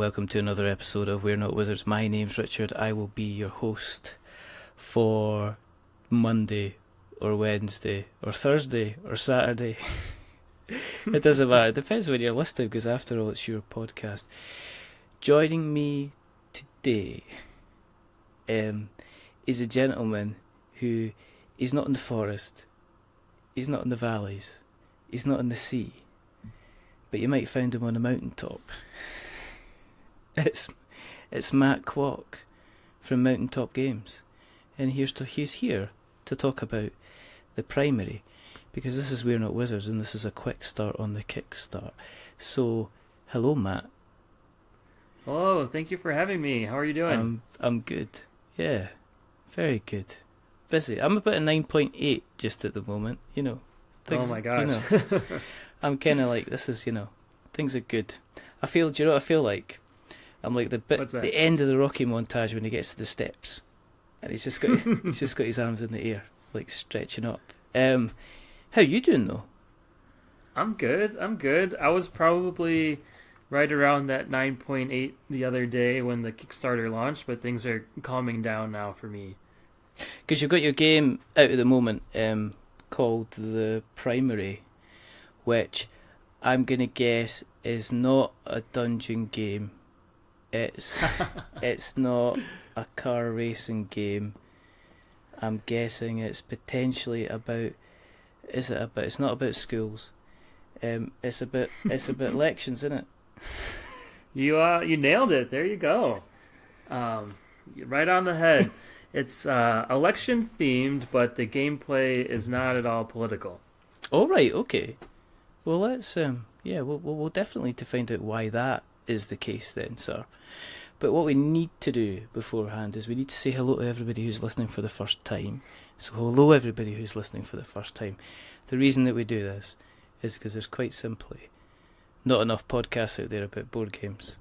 welcome to another episode of We're Not Wizards. My name's Richard. I will be your host for Monday or Wednesday or Thursday or Saturday. It doesn't matter. It depends when you're listening, because after all, it's your podcast. Joining me today is a gentleman who is not in the forest, he's not in the valleys, he's not in the sea, but you might find him on a mountaintop. It's Matt Quock from Mountaintop Games, and he's here to talk about the primary, because this is We're Not Wizards and this is a quick start on the Kickstart. So, hello Matt. Hello, thank you for having me. How are you doing? I'm good. Yeah, very good. Busy. I'm about a 9.8 just at the moment. Things, oh my gosh. I'm kind of like, this is, things are good. I feel, do you know what I feel like? I'm like the end of the Rocky montage when he gets to the steps, and he's just got his arms in the air, like stretching up. How you doing though? I'm good. I was probably right around that 9.8 the other day when the Kickstarter launched, but things are calming down now for me. Because you've got your game out at the moment, called the Primary, which I'm gonna guess is not a dungeon game. It's not a car racing game. I'm guessing it's potentially about. Is it about? It's not about schools. It's about elections, isn't it? You nailed it. There you go. Right on the head. It's election themed, but the gameplay is not at all political. Oh right, okay. Well, let's we'll definitely need to find out why that is the case then, sir. But what we need to do beforehand is we need to say hello to everybody who's listening for the first time. So hello everybody who's listening for the first time. The reason that we do this is because there's quite simply not enough podcasts out there about board games.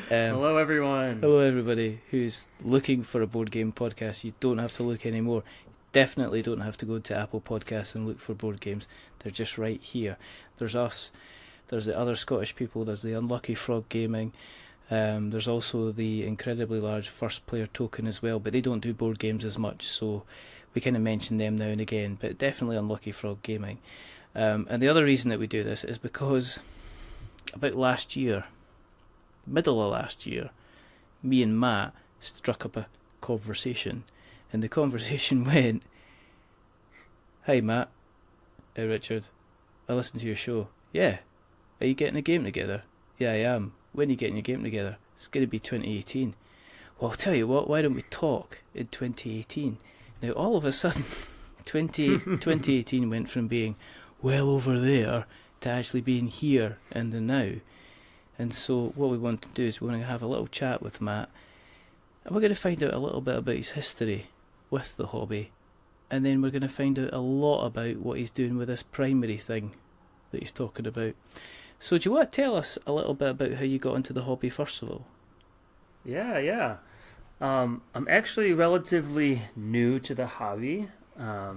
Hello everyone. Hello everybody who's looking for a board game podcast. You don't have to look anymore. Definitely don't have to go to Apple Podcasts and look for board games. They're just right here. There's us. There's the other Scottish people. There's the Unlucky Frog Gaming. There's also the incredibly large First Player Token as well, but they don't do board games as much, so we kind of mention them now and again, but definitely Unlucky Frog Gaming. And the other reason that we do this is because about last year, middle of last year, me and Matt struck up a conversation, and the conversation went, "Hi Matt, hey Richard, I listened to your show. Yeah, are you getting a game together? Yeah, I am. When are you getting your game together? It's going to be 2018. Well, I'll tell you what, why don't we talk in 2018? Now, all of a sudden, 2018 went from being well over there to actually being here and the now. And so what we want to do is we want to have a little chat with Matt, and we're going to find out a little bit about his history with the hobby, and then we're going to find out a lot about what he's doing with this primary thing that he's talking about. So do you want to tell us a little bit about how you got into the hobby first of all? Yeah. I'm actually relatively new to the hobby. I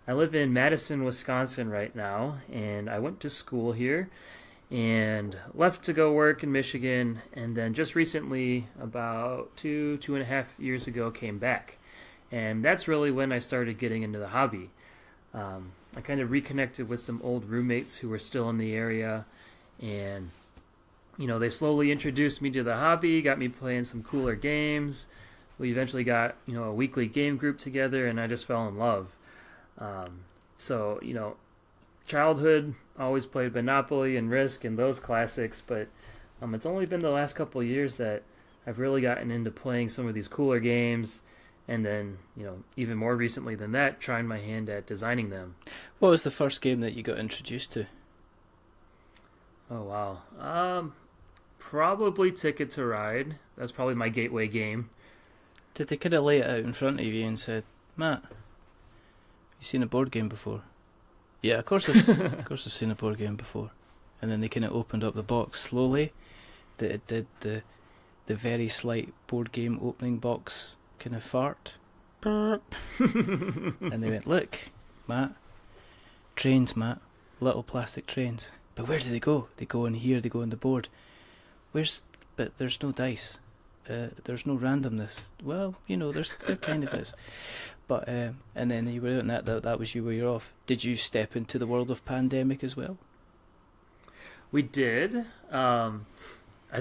live in Madison, Wisconsin right now, and I went to school here and left to go work in Michigan, and then just recently, about 2.5 years ago, came back. And that's really when I started getting into the hobby. I kind of reconnected with some old roommates who were still in the area, and they slowly introduced me to the hobby, got me playing some cooler games. We eventually got a weekly game group together, and I just fell in love. So childhood, always played Monopoly and Risk and those classics, but it's only been the last couple of years that I've really gotten into playing some of these cooler games, and then even more recently than that, trying my hand at designing them. What was the first game that you got introduced to? Oh wow, probably Ticket to Ride. That's probably my gateway game. Did they kind of lay it out in front of you and said, "Matt, you seen a board game before?" Yeah, of course I've seen a board game before. And then they kind of opened up the box slowly. It did the very slight board game opening box kind of fart. And they went, "Look, Matt, trains, Matt, little plastic trains. But where do they go? They go in here, they go on the board. But there's no dice. There's no randomness. Well, there kind of is. But and then you were out, and that was you where you're off. Did you step into the world of Pandemic as well? We did. I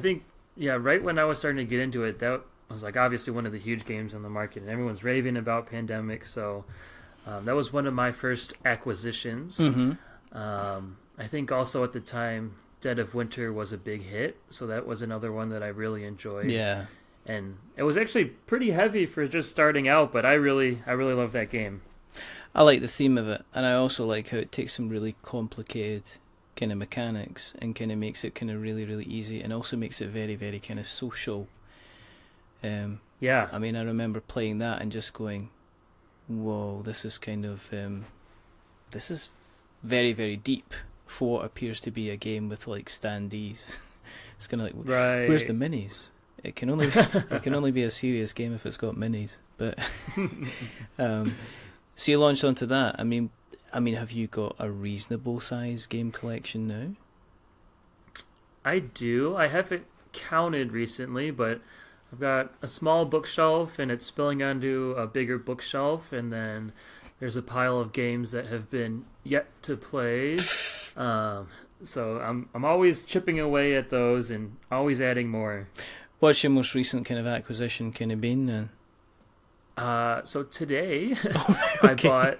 think, right when I was starting to get into it, that was like obviously one of the huge games on the market, and everyone's raving about Pandemic. So that was one of my first acquisitions. Mm-hmm. I think also at the time, Dead of Winter was a big hit, so that was another one that I really enjoyed. Yeah. And it was actually pretty heavy for just starting out, but I really love that game. I like the theme of it, and I also like how it takes some really complicated kind of mechanics and kind of makes it kind of really, really easy, and also makes it very, very kind of social. Yeah. I mean, I remember playing that and just going, whoa, this is kind of, this is very, very deep for what appears to be a game with like standees. It's kind of like, right. Where's the minis? It can only be a serious game if it's got minis. But so you launched onto that. I mean, have you got a reasonable size game collection now? I do. I haven't counted recently, but I've got a small bookshelf, and it's spilling onto a bigger bookshelf, and then there's a pile of games that have been yet to play. So I'm always chipping away at those and always adding more. What's your most recent kind of acquisition kind of been then? So today I bought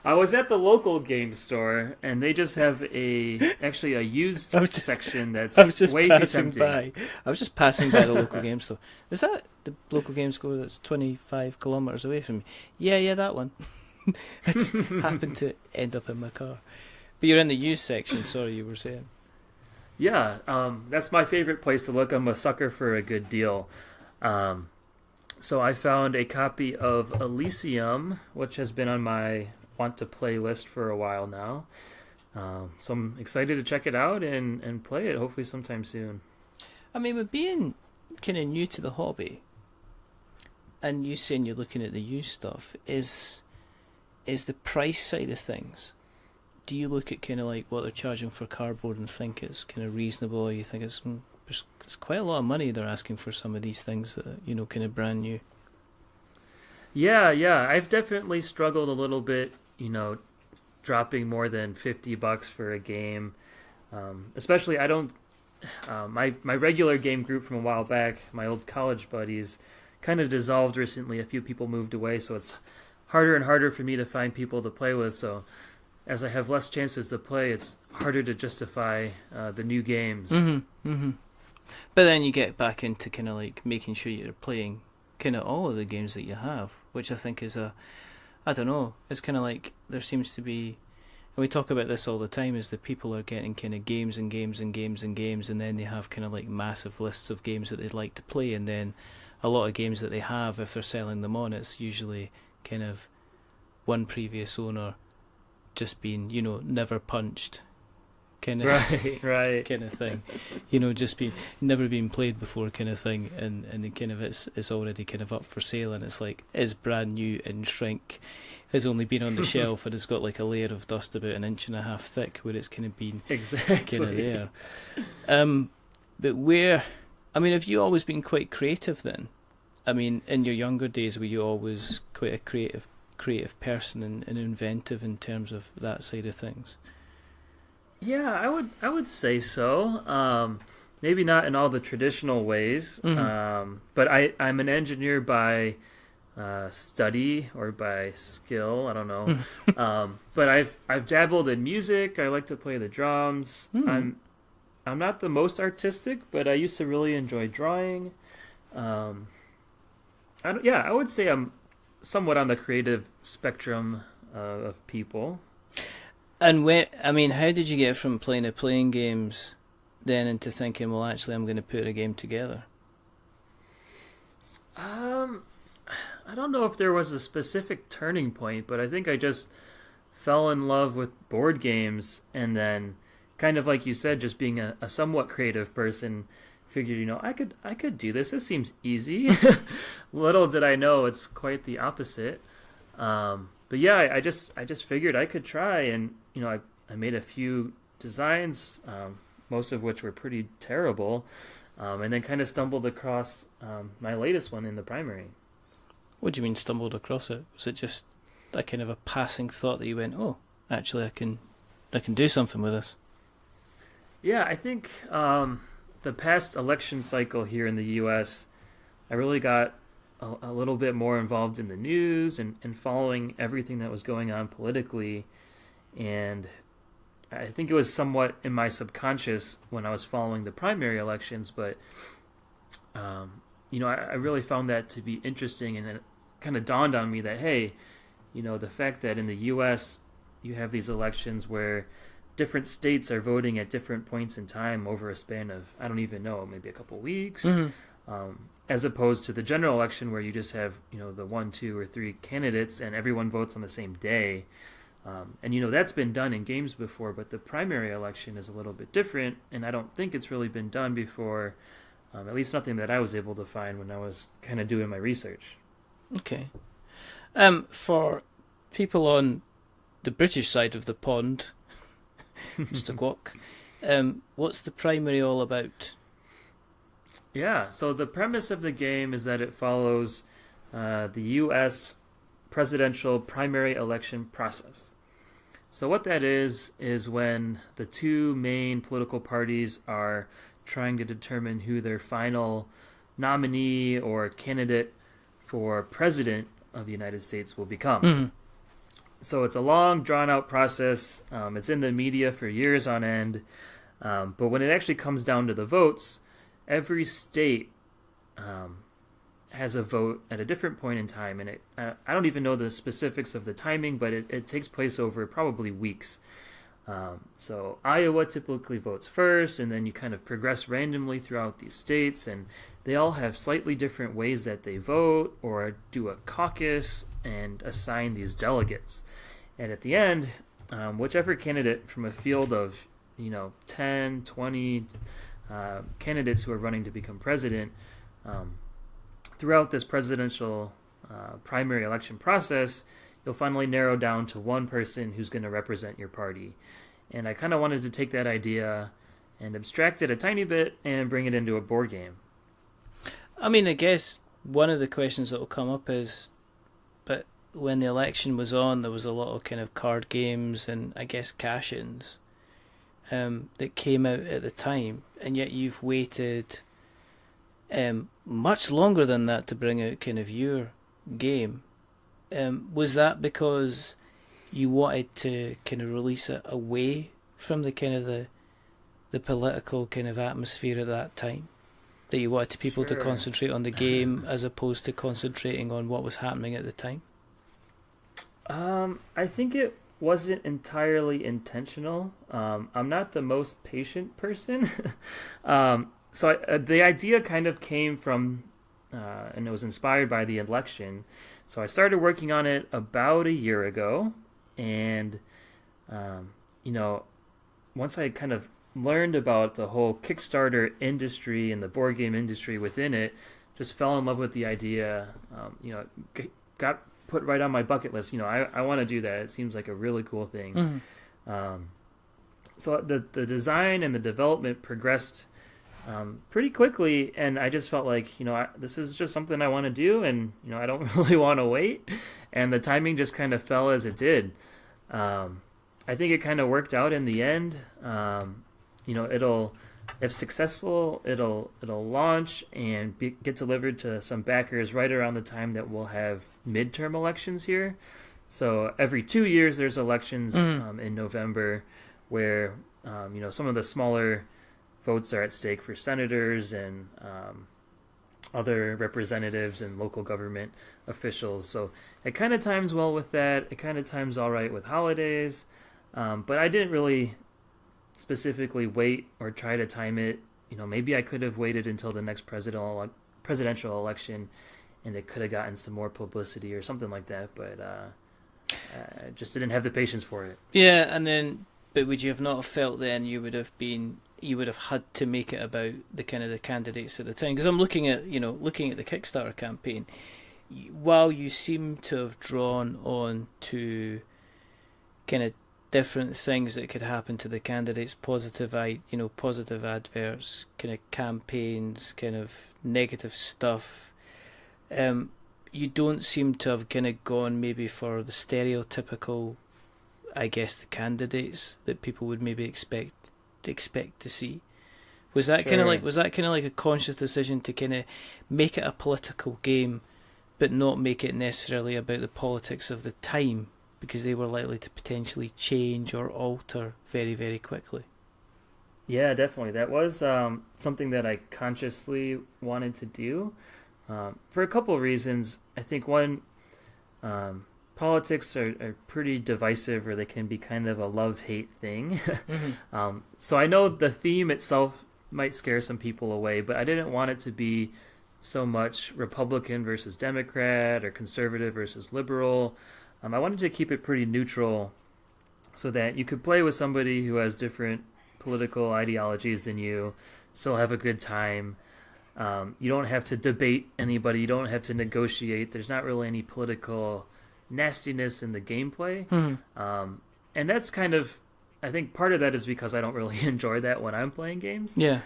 I was at the local game store, and they just have actually a used section that's way too tempting. I was just passing by the local game store. Is that the local game store that's 25 kilometres away from me? Yeah, that one. I just happened to end up in my car. But you're in the used section, sorry, you were saying. Yeah, that's my favorite place to look. I'm a sucker for a good deal. So I found a copy of Elysium, which has been on my want-to-play list for a while now. So I'm excited to check it out and play it, hopefully sometime soon. I mean, with being kind of new to the hobby, and you saying you're looking at the used stuff, is the price side of things. Do you look at kind of like what they're charging for cardboard and think it's kind of reasonable, or you think it's quite a lot of money they're asking for some of these things that kind of brand new? Yeah, I've definitely struggled a little bit, dropping more than $50 for a game. Especially, I don't. My regular game group from a while back, my old college buddies, kind of dissolved recently. A few people moved away, so it's harder and harder for me to find people to play with. So as I have less chances to play, it's harder to justify the new games. Mm-hmm, mm-hmm. But then you get back into kind of like making sure you're playing kind of all of the games that you have, which I think is I don't know, it's kind of like there seems to be, and we talk about this all the time, is that people are getting kind of games and games and games and games, and then they have kind of like massive lists of games that they'd like to play, and then a lot of games that they have, if they're selling them on, it's usually kind of one previous owner just being, never punched kind of right kind of thing, just never been played before kind of thing, and kind of it's already kind of up for sale, and it's like it's brand new and shrink, has only been on the shelf, and it's got like a layer of dust about 1.5 inches thick where it's kind of been exactly kind of there. But have you always been quite creative then? I mean, in your younger days, were you always quite a creative person and inventive in terms of that side of things? Yeah, I would say so. Maybe not in all the traditional ways, Mm-hmm. but I'm an engineer by study or by skill. I don't know. But I've dabbled in music. I like to play the drums. Mm. I'm not the most artistic, but I used to really enjoy drawing. I would say I'm somewhat on the creative spectrum of people. And how did you get from playing games then into thinking, well, actually, I'm going to put a game together? I don't know if there was a specific turning point, but I think I just fell in love with board games, and then, kind of like you said, just being a somewhat creative person, figured, I could do this. This seems easy. Little did I know it's quite the opposite. But yeah, I just figured I could try, and I made a few designs, most of which were pretty terrible, and then kind of stumbled across my latest one in the primary. What do you mean stumbled across it? Was it just a kind of a passing thought that you went, oh, actually I can do something with this? Yeah, I think the past election cycle here in the U.S., I really got a little bit more involved in the news and following everything that was going on politically. And I think it was somewhat in my subconscious when I was following the primary elections, but I really found that to be interesting, and it kind of dawned on me that, hey, the fact that in the U.S. you have these elections where different states are voting at different points in time over a span of, I don't even know, maybe a couple weeks, as opposed to the general election where you just have, the 1, 2, or 3 candidates and everyone votes on the same day. And that's been done in games before, but the primary election is a little bit different, and I don't think it's really been done before, at least nothing that I was able to find when I was kind of doing my research. Okay. For people on the British side of the pond, Mr. Quock, what's the primary all about? Yeah, so the premise of the game is that it follows the U.S. presidential primary election process. So what that is when the two main political parties are trying to determine who their final nominee or candidate for president of the United States will become. So it's a long, drawn-out process. It's in the media for years on end. But when it actually comes down to the votes, every state has a vote at a different point in time. And I don't even know the specifics of the timing, but it takes place over probably weeks. So Iowa typically votes first, and then you kind of progress randomly throughout these states, and they all have slightly different ways that they vote or do a caucus and assign these delegates. And at the end, whichever candidate from a field of 10, 20 candidates who are running to become president, throughout this presidential primary election process, you'll finally narrow down to one person who's going to represent your party. And I kind of wanted to take that idea and abstract it a tiny bit and bring it into a board game. I mean, I guess one of the questions that will come up is, but when the election was on, there was a lot of kind of card games and I guess cash-ins that came out at the time, and yet you've waited much longer than that to bring out kind of your game. Was that because you wanted to kind of release it away from the kind of the political kind of atmosphere at that time? That you wanted people to concentrate on the game as opposed to concentrating on what was happening at the time? I think it wasn't entirely intentional. I'm not the most patient person. So the idea kind of came from, and it was inspired by the election. So I started working on it about a year ago. And, once I kind of learned about the whole Kickstarter industry and the board game industry within it, just fell in love with the idea, got put right on my bucket list. I want to do that. It seems like a really cool thing. So the design and the development progressed pretty quickly, and I just felt like, this is just something I want to do, and, I don't really want to wait. And the timing just kind of fell as it did. I think it kind of worked out in the end. It'll, if successful, it'll launch and get delivered to some backers right around the time that we'll have midterm elections here. So every 2 years there's elections in November where some of the smaller votes are at stake for senators and other representatives and local government officials. So it kind of times well with that. It kind of times all right with holidays. But I didn't really specifically wait or try to time it. Maybe I could have waited until the next presidential election and it could have gotten some more publicity or something like that. But I just didn't have the patience for it. Yeah, but would you have not felt then you would have had to make it about the kind of the candidates at the time? Because I'm looking at the Kickstarter campaign. While you seem to have drawn on to kind of different things that could happen to the candidates, positive adverts, kind of campaigns, kind of negative stuff. You don't seem to have kind of gone maybe for the stereotypical, I guess, the candidates that people would maybe expect to see. Was that kind of like a conscious decision to kind of make it a political game, but not make it necessarily about the politics of the time, because they were likely to potentially change or alter very, very quickly? Yeah, definitely. That was something that I consciously wanted to do for a couple of reasons. I think one, politics are pretty divisive, or they can be kind of a love-hate thing. Mm-hmm. So I know the theme itself might scare some people away, but I didn't want it to be so much Republican versus Democrat or conservative versus liberal. I wanted to keep it pretty neutral so that you could play with somebody who has different political ideologies than you, still have a good time. You don't have to debate anybody. You don't have to negotiate. There's not really any political nastiness in the gameplay. Mm-hmm. And that's kind of, I think part of that is because I don't really enjoy that when I'm playing games. Yeah.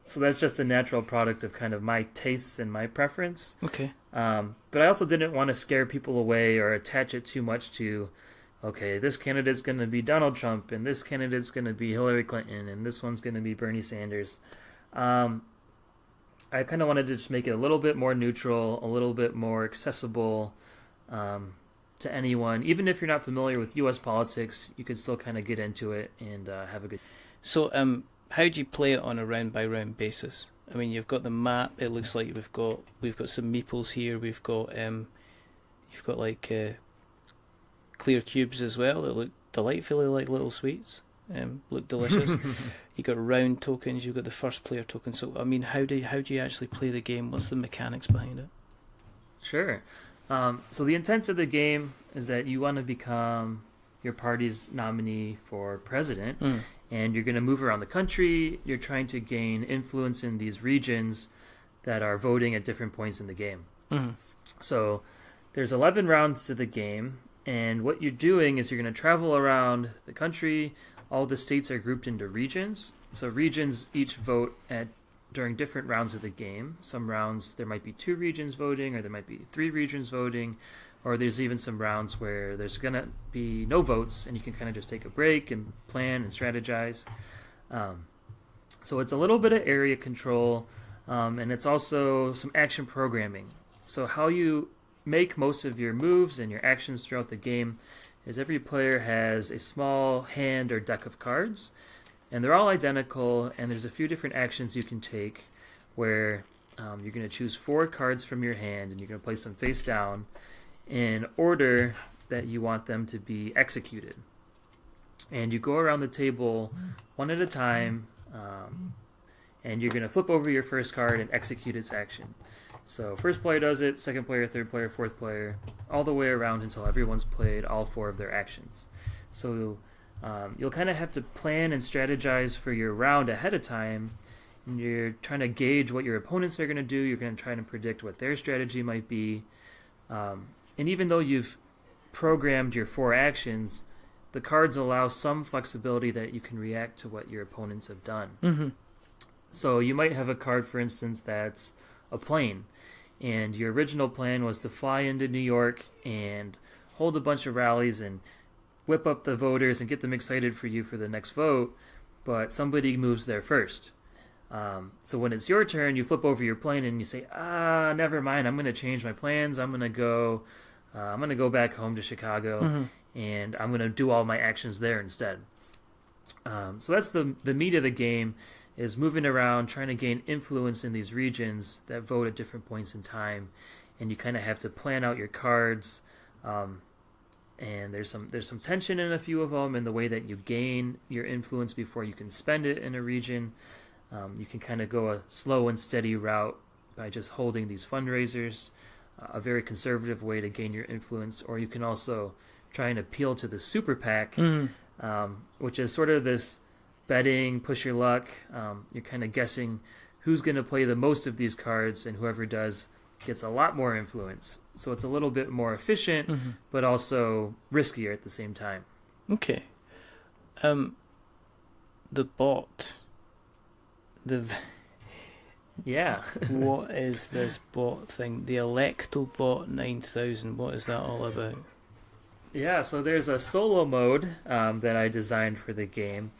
So that's just a natural product of kind of my tastes and my preference. Okay. But I also didn't want to scare people away or attach it too much to, okay, this candidate's going to be Donald Trump, and this candidate's going to be Hillary Clinton, and this one's going to be Bernie Sanders. I kind of wanted to just make it a little bit more neutral, a little bit more accessible to anyone. Even if you're not familiar with U.S. politics, you could still kind of get into it and have a good... So, how do you play it on a round-by-round basis? I mean, you've got the map. It looks like we've got some meeples here. We've got you've got like clear cubes as well that look delightfully like little sweets. Look delicious. You got round tokens. You've got the first player token. So, I mean, how do you actually play the game? What's the mechanics behind it? Sure. So the intent of the game is that you want to become your party's nominee for president, and you're going to move around the country. You're trying to gain influence in these regions that are voting at different points in the game. Mm-hmm. So there's 11 rounds to the game, and what you're doing is you're going to travel around the country. All the states are grouped into regions. So regions each vote during different rounds of the game. Some rounds there might be 2 regions voting, or there might be 3 regions voting, or there's even some rounds where there's going to be no votes, and you can kind of just take a break and plan and strategize. So it's a little bit of area control, and it's also some action programming. So how you make most of your moves and your actions throughout the game is every player has a small hand or deck of cards, and they're all identical, and there's a few different actions you can take where you're going to choose 4 cards from your hand, and you're going to place them face down in order that you want them to be executed. And you go around the table one at a time, and you're going to flip over your first card and execute its action. So first player does it, second player, third player, fourth player, all the way around until everyone's played all 4 of their actions. So you'll kind of have to plan and strategize for your round ahead of time, and you're trying to gauge what your opponents are going to do. You're going to try to predict what their strategy might be. And even though you've programmed your 4 actions, the cards allow some flexibility that you can react to what your opponents have done. Mm-hmm. So you might have a card, for instance, that's a plane, and your original plan was to fly into New York and hold a bunch of rallies and whip up the voters and get them excited for you for the next vote, but somebody moves there first. So when it's your turn, you flip over your plane and you say, never mind, I'm going to change my plans. I'm going to go back home to Chicago, mm-hmm. and I'm going to do all my actions there instead. So that's the meat of the game, is moving around, trying to gain influence in these regions that vote at different points in time, and you kind of have to plan out your cards. And there's some tension in a few of them in the way that you gain your influence before you can spend it in a region. You can kind of go a slow and steady route by just holding these fundraisers, a very conservative way to gain your influence, or you can also try and appeal to the super PAC, which is sort of this betting, push your luck. You're kind of guessing who's going to play the most of these cards, and whoever does gets a lot more influence. So it's a little bit more efficient, mm-hmm. but also riskier at the same time. Okay. The bot. Yeah. What is this bot thing? The Electobot 9000. What is that all about? Yeah, so there's a solo mode that I designed for the game.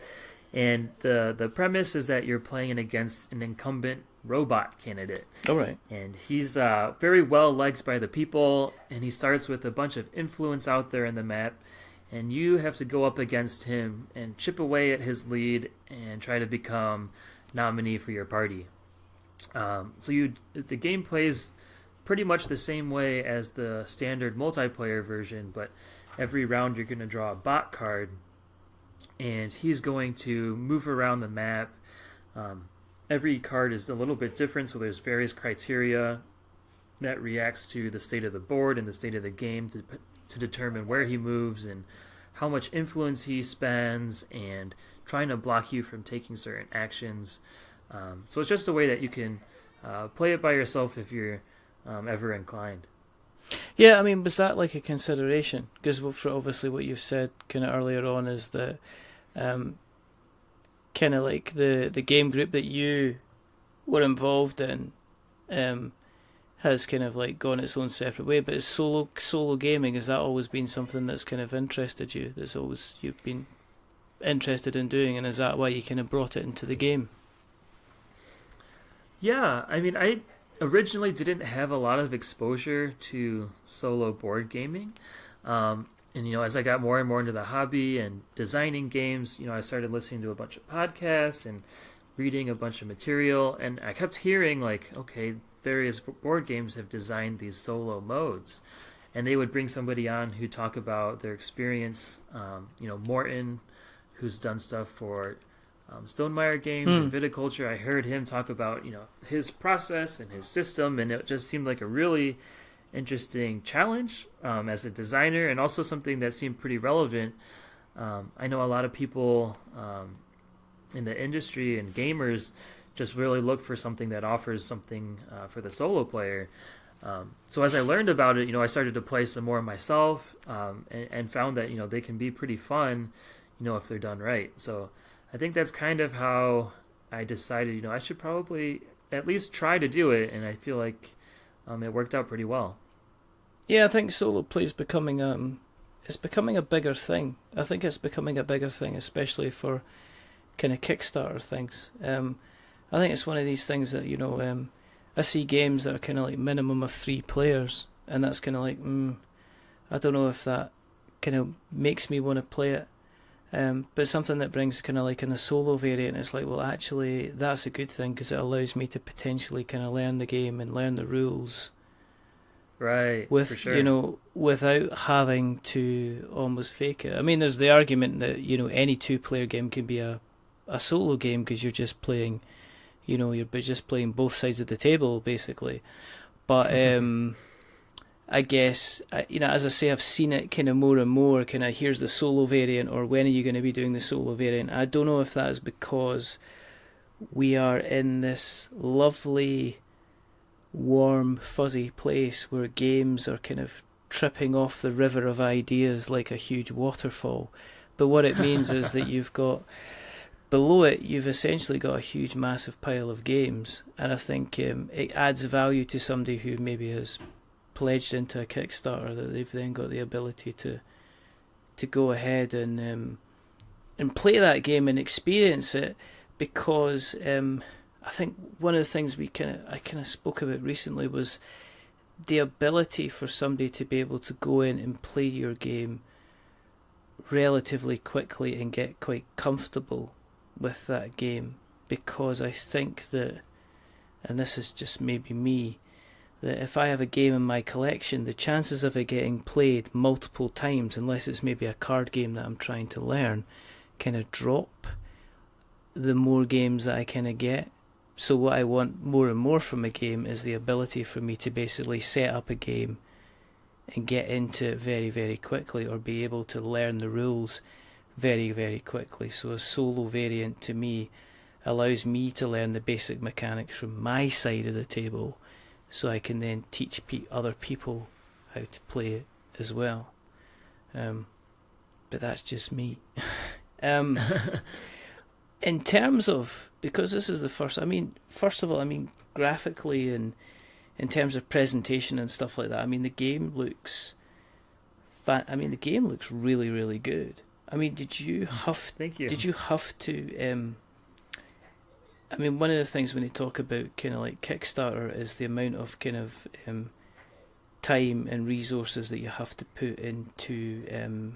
And the premise is that you're playing against an incumbent robot candidate. All right. And he's very well liked by the people, and he starts with a bunch of influence out there in the map. And you have to go up against him and chip away at his lead and try to become nominee for your party. The game plays pretty much the same way as the standard multiplayer version, but every round you're going to draw a bot card, and he's going to move around the map. Every card is a little bit different, so there's various criteria that reacts to the state of the board and the state of the game to determine where he moves and how much influence he spends and trying to block you from taking certain actions. So it's just a way that you can play it by yourself if you're ever inclined. Yeah, I mean, was that like a consideration? Because obviously what you've said kind of earlier on is that kind of like the game group that you were involved in has kind of like gone its own separate way. But is solo gaming, has that always been something that's kind of interested you? That's always you've been interested in doing, and is that why you kind of brought it into the game? Yeah, I mean, I originally didn't have a lot of exposure to solo board gaming. And, as I got more and more into the hobby and designing games, I started listening to a bunch of podcasts and reading a bunch of material. And I kept hearing, like, okay, various board games have designed these solo modes. And they would bring somebody on who talk about their experience. Morton, who's done stuff for Stonemeyer Games and Viticulture. I heard him talk about his process and his system, and it just seemed like a really interesting challenge as a designer, and also something that seemed pretty relevant. I know a lot of people in the industry and gamers just really look for something that offers something for the solo player. So as I learned about it, I started to play some more myself, and found that they can be pretty fun, if they're done right. So I think that's kind of how I decided, I should probably at least try to do it, and I feel like it worked out pretty well. Yeah, I think solo play is becoming it's becoming a bigger thing. I think it's becoming a bigger thing, especially for kind of Kickstarter things. I think it's one of these things that I see games that are kind of like minimum of 3 players, and that's kind of like I don't know if that kind of makes me want to play it. But something that brings kind of like in a solo variant, it's like, well, actually, that's a good thing because it allows me to potentially kind of learn the game and learn the rules. Right, with for sure. without having to almost fake it. I mean, there's the argument that any 2-player game can be a solo game because you're just playing, you're just playing both sides of the table basically. But I guess, as I say, I've seen it kind of more and more, kind of here's the solo variant, or when are you going to be doing the solo variant? I don't know if that is because we are in this lovely, warm, fuzzy place where games are kind of tripping off the river of ideas like a huge waterfall. But what it means is that you've got, below it, you've essentially got a huge, massive pile of games. And I think it adds value to somebody who maybe has pledged into a Kickstarter, that they've then got the ability to go ahead and play that game and experience it, because I think one of the things I kind of spoke about recently was the ability for somebody to be able to go in and play your game relatively quickly and get quite comfortable with that game, because I think that, and this is just maybe me, that if I have a game in my collection, the chances of it getting played multiple times, unless it's maybe a card game that I'm trying to learn, kind of drop the more games that I kind of get. So what I want more and more from a game is the ability for me to basically set up a game and get into it very, very quickly, or be able to learn the rules very, very quickly. So a solo variant to me allows me to learn the basic mechanics from my side of the table, so I can then teach other people how to play it as well. But that's just me. Um, in terms of, because this is the first, first of all, graphically and in terms of presentation and stuff like that, the game looks, the game looks really, really good. Did you have? Thank you. Did you have to? One of the things when they talk about kind of like Kickstarter is the amount of kind of time and resources that you have to put into,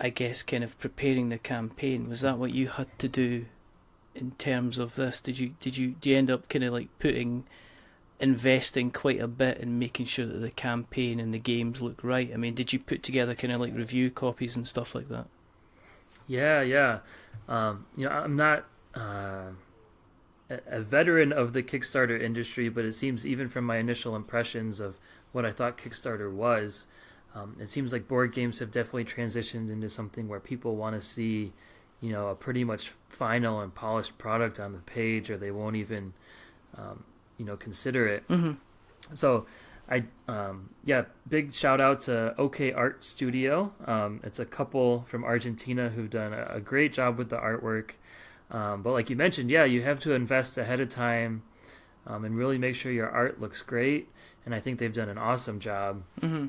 I guess, kind of preparing the campaign. Was that what you had to do in terms of this? Do you end up kind of like investing quite a bit in making sure that the campaign and the games look right? Did you put together kind of like review copies and stuff like that? Yeah. I'm not a veteran of the Kickstarter industry, but it seems even from my initial impressions of what I thought Kickstarter was, it seems like board games have definitely transitioned into something where people want to see, a pretty much final and polished product on the page, or they won't even, consider it. Mm-hmm. So big shout out to OK Art Studio. It's a couple from Argentina who've done a great job with the artwork. But like you mentioned, you have to invest ahead of time and really make sure your art looks great. And I think they've done an awesome job. Mm-hmm.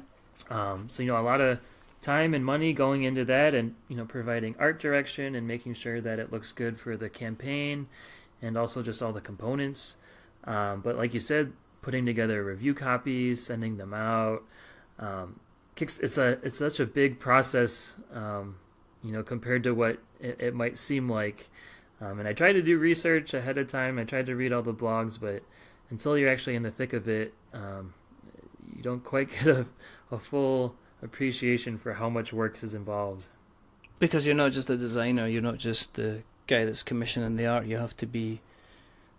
So, a lot of time and money going into that and, providing art direction and making sure that it looks good for the campaign and also just all the components. But like you said, putting together review copies, sending them out. It's such a big process, compared to what it might seem like. And I tried to do research ahead of time. I tried to read all the blogs, but until you're actually in the thick of it, you don't quite get a full appreciation for how much work is involved. Because you're not just a designer, you're not just the guy that's commissioning the art. You have to be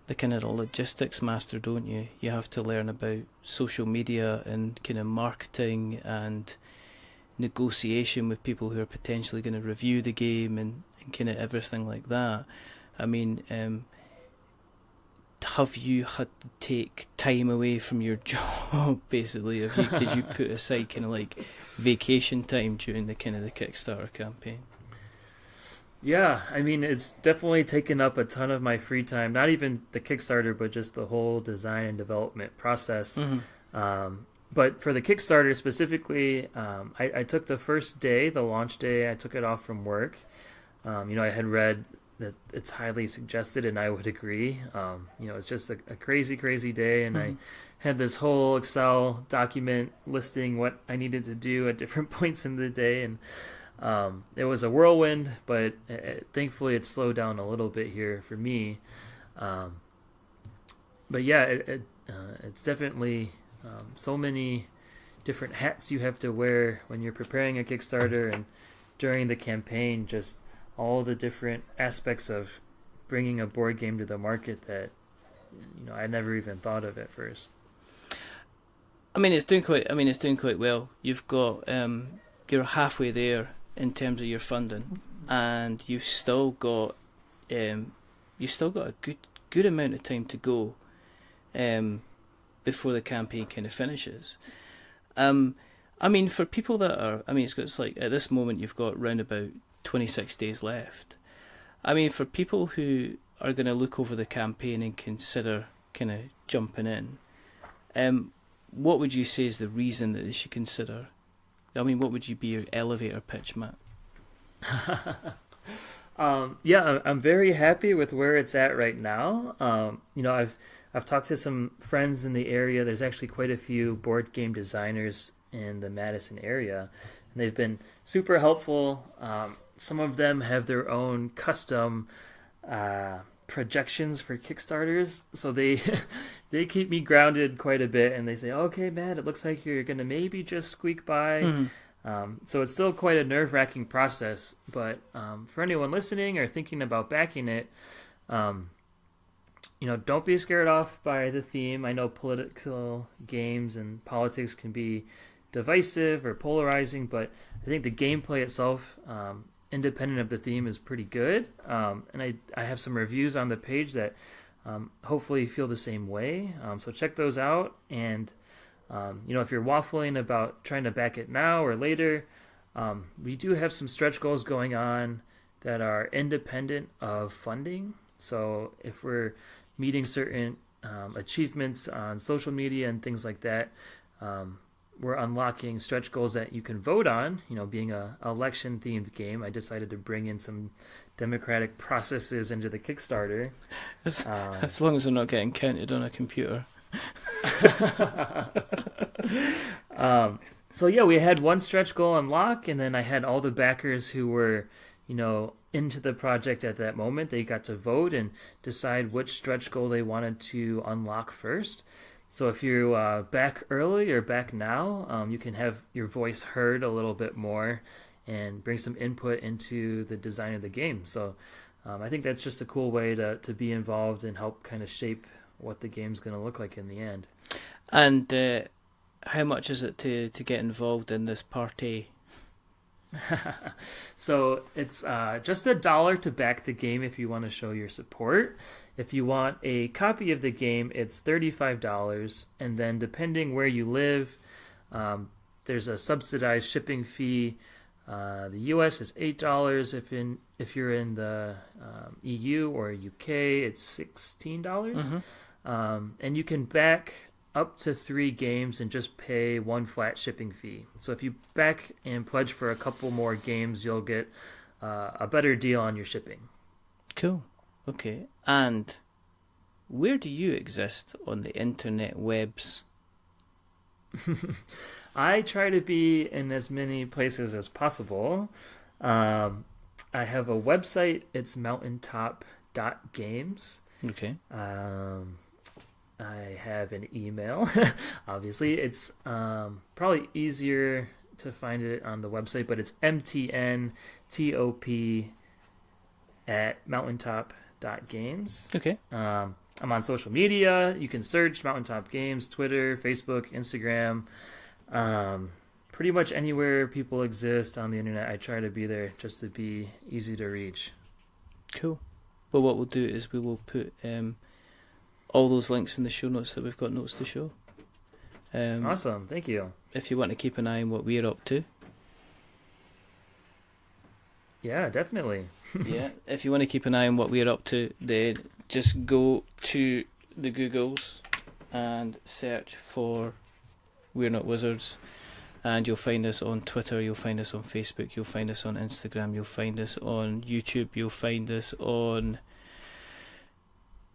the kind of logistics master, don't you? You have to learn about social media and kind of marketing and negotiation with people who are potentially going to review the game and kind of everything like that. Have you had to take time away from your job, basically? Did you put aside kind of like vacation time during the kind of the Kickstarter campaign? Yeah, it's definitely taken up a ton of my free time. Not even the Kickstarter, but just the whole design and development process. Mm-hmm. But for the Kickstarter specifically, I took the first day, the launch day, I took it off from work. I had read that it's highly suggested, and I would agree. It's just a crazy, crazy day, and I had this whole Excel document listing what I needed to do at different points in the day, and it was a whirlwind, but thankfully it slowed down a little bit here for me. But yeah, it's definitely so many different hats you have to wear when you're preparing a Kickstarter and during the campaign, just all the different aspects of bringing a board game to the market that I never even thought of at first. It's doing quite well. You've got you're halfway there in terms of your funding, and you've still got a good amount of time to go before the campaign kind of finishes. For people that are, it's like at this moment you've got round about 26 days left. For people who are going to look over the campaign and consider kind of jumping in, what would you say is the reason that they should consider? What would you be your elevator pitch, Matt? I'm very happy with where it's at right now. I've talked to some friends in the area. There's actually quite a few board game designers in the Madison area, and they've been super helpful. Some of them have their own custom projections for Kickstarters, so they they keep me grounded quite a bit, and they say, okay, Matt, it looks like you're gonna maybe just squeak by. Mm-hmm. So it's still quite a nerve-wracking process, but for anyone listening or thinking about backing it, don't be scared off by the theme. I know political games and politics can be divisive or polarizing, but I think the gameplay itself, independent of the theme, is pretty good. And I have some reviews on the page that hopefully feel the same way. So check those out. And if you're waffling about trying to back it now or later, We do have some stretch goals going on that are independent of funding. So if we're meeting certain achievements on social media and things like that, we're unlocking stretch goals that you can vote on. Being a election themed game, I decided to bring in some democratic processes into the Kickstarter. As long as they're not getting counted on a computer. So yeah, we had one stretch goal unlock, and then I had all the backers who were, into the project at that moment. They got to vote and decide which stretch goal they wanted to unlock first. So if you're back early or back now, you can have your voice heard a little bit more and bring some input into the design of the game. So I think that's just a cool way to be involved and help kind of shape what the game's going to look like in the end. And how much is it to get involved in this party? So it's just $1 to back the game if you want to show your support. If you want a copy of the game, it's $35, and then depending where you live, there's a subsidized shipping fee. The US is $8. If you're in the EU or UK, it's $16. Mm-hmm. And you can back up to 3 games and just pay one flat shipping fee. So if you back and pledge for a couple more games, you'll get a better deal on your shipping. Cool. Okay. And where do you exist on the internet webs? I try to be in as many places as possible. I have a website. It's mountaintop.games. Okay. I have an email. Obviously, it's probably easier to find it on the website, but it's mtntop@mountaintop.games. Okay. I'm on social media. You can search Mountaintop Games, Twitter, Facebook, Instagram. Pretty much anywhere people exist on the internet, I try to be there just to be easy to reach. Cool. Well, what we'll do is we will put all those links in the show notes that we've got notes to show. Awesome. Thank you. If you want to keep an eye on what we're up to. Yeah, definitely. Yeah, if you want to keep an eye on what we're up to, then just go to the Googles and search for We're Not Wizards, and you'll find us on Twitter, you'll find us on Facebook, you'll find us on Instagram, you'll find us on YouTube, you'll find us on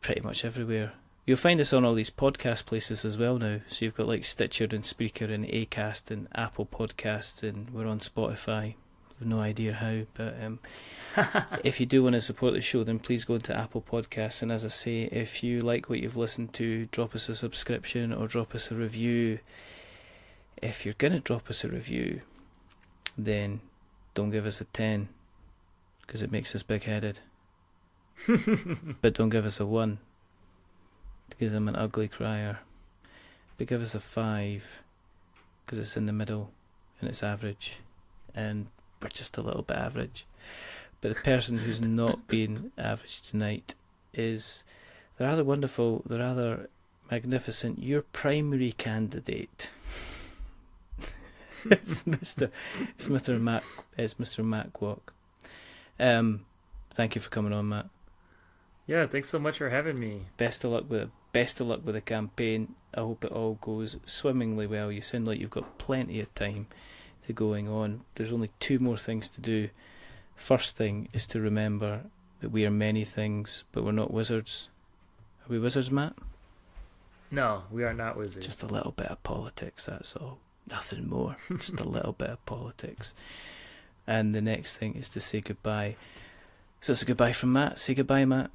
pretty much everywhere. You'll find us on all these podcast places as well now. So you've got like Stitcher and Spreaker and Acast and Apple Podcasts, and we're on Spotify. I've no idea how, but if you do want to support the show, then please go into Apple Podcasts. And as I say, if you like what you've listened to, drop us a subscription or drop us a review. If you're going to drop us a review, then don't give us a 10, because it makes us big-headed. But don't give us a 1, because I'm an ugly crier. But give us a 5, because it's in the middle and it's average, and we're just a little bit average. But the person who's not been average tonight is the rather wonderful, the rather magnificent, your primary candidate. It's Mr. Matt Quock. Thank you for coming on, Matt. Yeah, thanks so much for having me. Best of luck with the campaign. I hope it all goes swimmingly well. You sound like you've got plenty of time to going on. There's only 2 more things to do. First thing is to remember that we are many things, but we're not wizards. Are we wizards, Matt? No, we are not wizards. Just a little bit of politics, that's all. Nothing more. Just a little bit of politics. And the next thing is to say goodbye. So it's a goodbye from Matt. Say goodbye, Matt.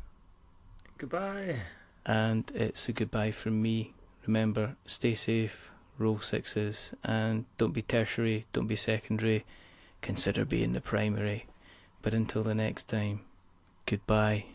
Goodbye. And it's a goodbye from me. Remember, stay safe, roll 6s, and don't be tertiary, don't be secondary. Consider being the primary. But until the next time, goodbye.